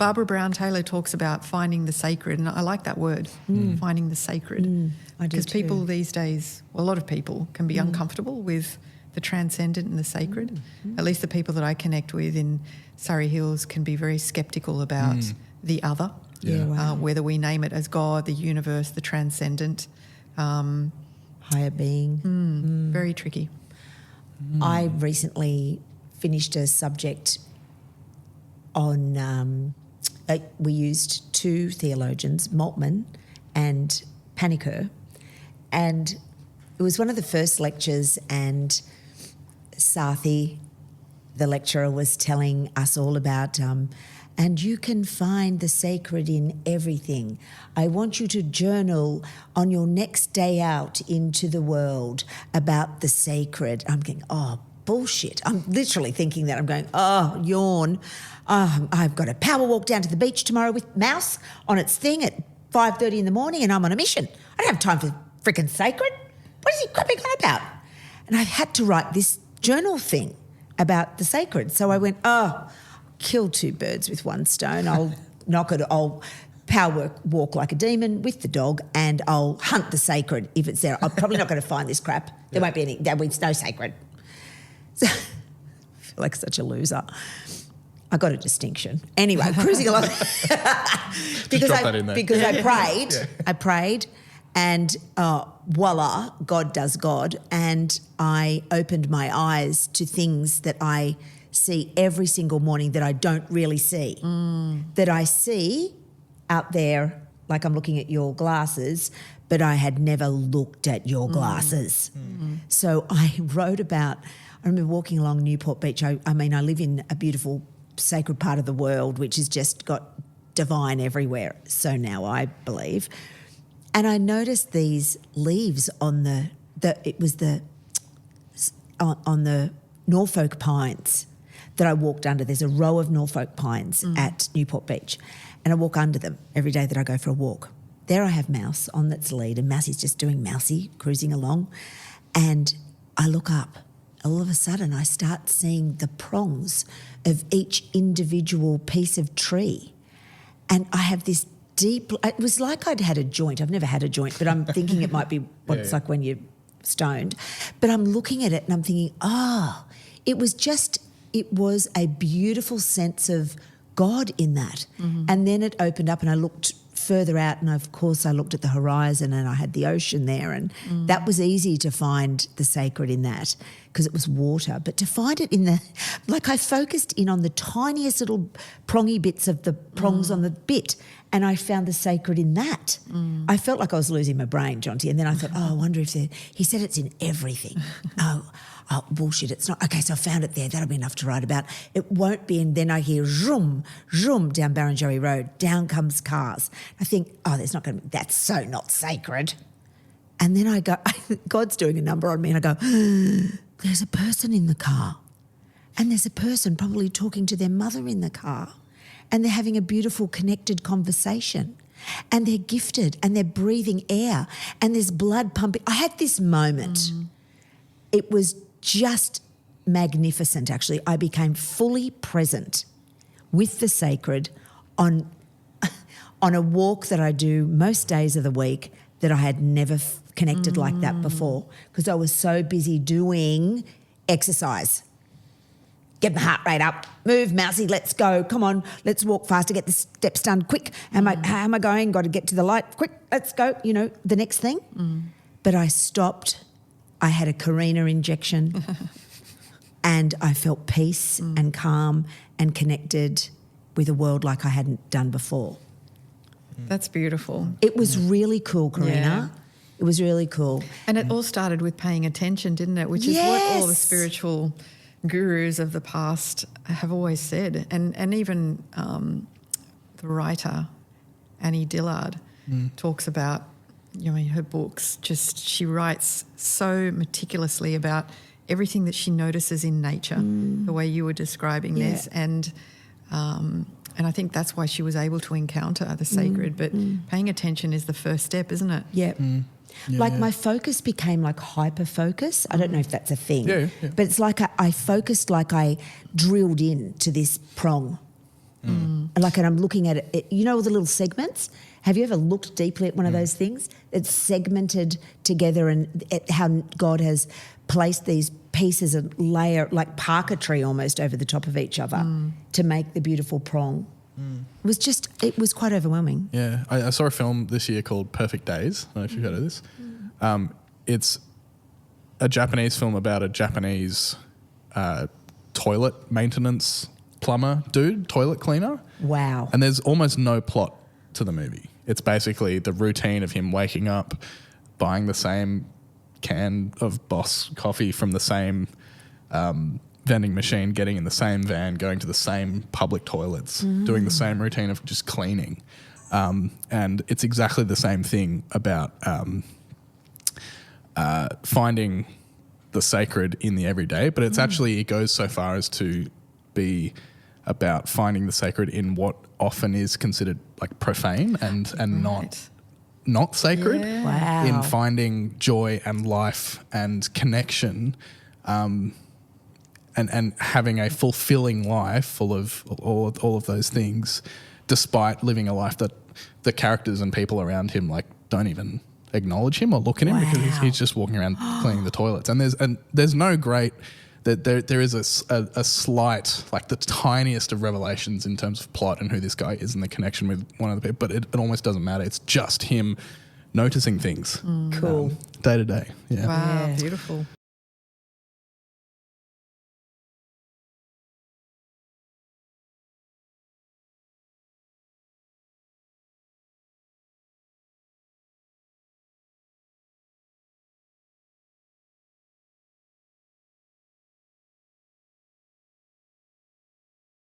Barbara Brown Taylor talks about finding the sacred, and I like that word, finding the sacred. I do Because too. people these days, well, a lot of people can be uncomfortable with the transcendent and the sacred. At least the people that I connect with in Surrey Hills can be very sceptical about the other, Yeah, wow. whether we name it as God, the universe, the transcendent. Higher being. Very tricky. I recently finished a subject on, we used two theologians, Moltmann and Paniker, and it was one of the first lectures, and Sathi, the lecturer, was telling us all about, and you can find the sacred in everything. I want you to journal on your next day out into the world about the sacred. I'm going, oh, bullshit. I'm literally thinking that. I'm going, oh, yawn. Oh, I've got a power walk down to the beach tomorrow with Mouse on its thing at 5:30 in the morning, and I'm on a mission. I don't have time for freaking sacred. What is he crapping on about? And I had to write this journal thing about the sacred. So I went, kill two birds with one stone. I'll I'll power walk like a demon with the dog, and I'll hunt the sacred if it's there. I'm probably not going to find this crap. There won't be any, there's no sacred. So, I feel like such a loser. I got a distinction. Anyway, cruising along. because I prayed. I prayed, and voila, God does God. And I opened my eyes to things that I see every single morning that I don't really see. That I see out there, like I'm looking at your glasses, but I had never looked at your glasses. So I wrote about, I remember walking along Newport Beach. I live in a beautiful sacred part of the world, which has just got divine everywhere. So now I believe. And I noticed these leaves on the Norfolk pines that I walked under. There's a row of Norfolk pines at Newport Beach, and I walk under them every day that I go for a walk. There I have Mouse on its lead, and Mousie's just doing Mousy, cruising along, and I look up. All of a sudden I start seeing the prongs of each individual piece of tree, and I have this deep, it was like I'd had a joint. I've never had a joint, but I'm thinking it might be what it's like when you're stoned. But I'm looking at it and I'm thinking, it was a beautiful sense of God in that. And then it opened up and I looked further out, and of course I looked at the horizon and I had the ocean there, and that was easy to find the sacred in that because it was water. But to find it in I focused in on the tiniest little prongy bits of the prongs on the bit, and I found the sacred in that. I felt like I was losing my brain, Jonty, and then I thought, I wonder if he said it's in everything. Oh, bullshit, it's not. Okay, so I found it there. That'll be enough to write about. It won't be. And then I hear zoom, zoom down Barrenjoey Road. Down comes cars. I think, there's not going to be, that's so not sacred. And then I go, God's doing a number on me, and I go, there's a person in the car. And there's a person probably talking to their mother in the car. And they're having a beautiful connected conversation. And they're gifted, and they're breathing air, and there's blood pumping. I had this moment. It was just magnificent, actually. I became fully present with the sacred on a walk that I do most days of the week that I had never connected like that before, because I was so busy doing exercise. Get my heart rate up. Move, Mousy, let's go. Come on, let's walk faster, get the steps done quick. How am I going? Got to get to the light. Quick, let's go, the next thing. But I stopped. I had a Carina injection and I felt peace and calm and connected with a world like I hadn't done before. That's beautiful. It was really cool, Carina. Yeah. It was really cool. And it all started with paying attention, didn't it? Which is what all the spiritual gurus of the past have always said. And even the writer, Annie Dillard, talks about, her books, she writes so meticulously about everything that she notices in nature, the way you were describing this. And I think that's why she was able to encounter the sacred. But paying attention is the first step, isn't it? Yeah. My focus became like hyper-focus. I don't know if that's a thing. But it's like I focused like I drilled in to this prong. and I'm looking at it, you know, all the little segments. Have you ever looked deeply at one of those things? It's segmented together, and how God has placed these pieces and layer like parquetry almost over the top of each other to make the beautiful prong. It was quite overwhelming. Yeah, I saw a film this year called Perfect Days. I don't know if you've heard of this. It's a Japanese film about a Japanese toilet maintenance plumber dude, toilet cleaner. Wow. And there's almost no plot to the movie. It's basically the routine of him waking up, buying the same can of Boss coffee from the same vending machine, getting in the same van, going to the same public toilets, doing the same routine of just cleaning. And it's exactly the same thing about finding the sacred in the everyday, but it's actually, it goes so far as to be about finding the sacred in what often is considered like profane and not sacred. Yeah. Wow. In finding joy and life and connection, and having a fulfilling life full of all of those things, despite living a life that the characters and people around him like don't even acknowledge him or look at him because he's just walking around cleaning the toilets. And there's no great that there is a slight, like the tiniest of revelations in terms of plot and who this guy is and the connection with one of the people, but it almost doesn't matter. It's just him noticing things Cool. day to day. Yeah. Wow, Yeah. beautiful.